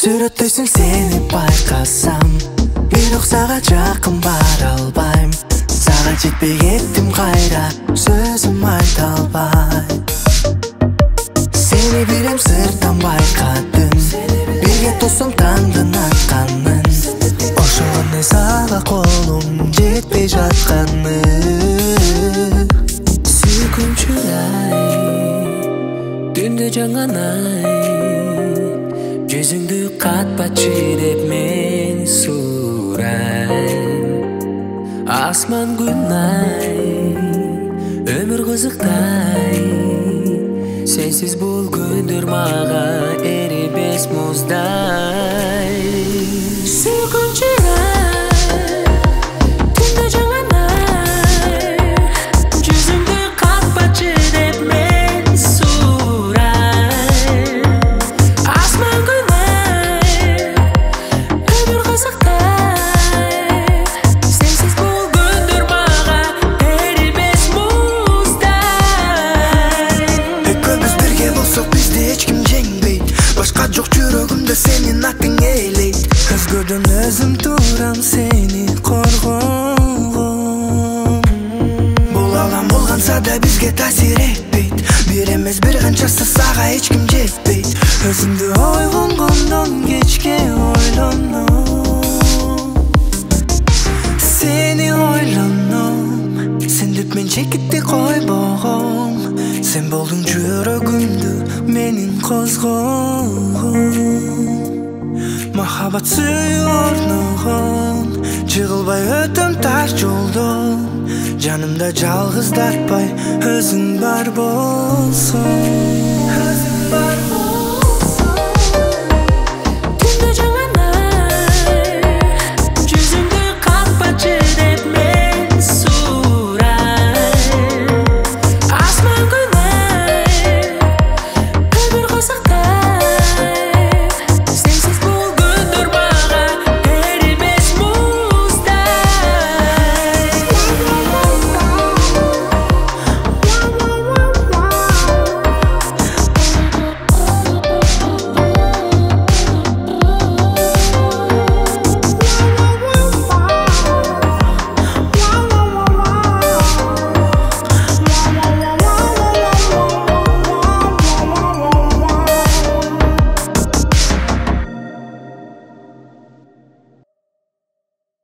Сүрөттөйсүң сени байкасам, бирок сага жакын бара албайм. Сага жетпей кеттим кайра, сөзүм айта албай. Сени билем сырттан байкадым, бирге тосуң таңдын атканын. Ошондой сага колум жетпей жатканы. Сүйкүнчү-ай, түндө жаңанай, жүзүңдү катпачы деп мен сурайм. Асман күн-ай, өмүр кызыктай, сенсиз бул күндөр мага эрибес муздай. Сүйкүнчү-ай, түндө жаңанай, жүзүңдү катпачы деп мен сурайм. Асман күн-ай, өмүр кызыктай, сенсиз бул күндөр мага эрибес муздай. Экөөбүз бирге болсок бизди эч ким жеңбейт. Башка жок жүрөгүмдө сенин атың ээлейт. Өзгөдөн өзүм турам сени коргогон. Бул алам болгонса да бизге таасир этпейт. Бир эмес бир канчасы сага эч ким жетпейт. Өзүмдү ойгонгондон кечке ойлоном. Сени ойлоном, сен деп мен чекитти койбогом. Сен болдуң жүрөгүмдү менин козгогон. Махабат сүйүү орногон, жыгылбай өтөм таш жолдон. Жанымда жалгыздатпай өзүң бар болсоң.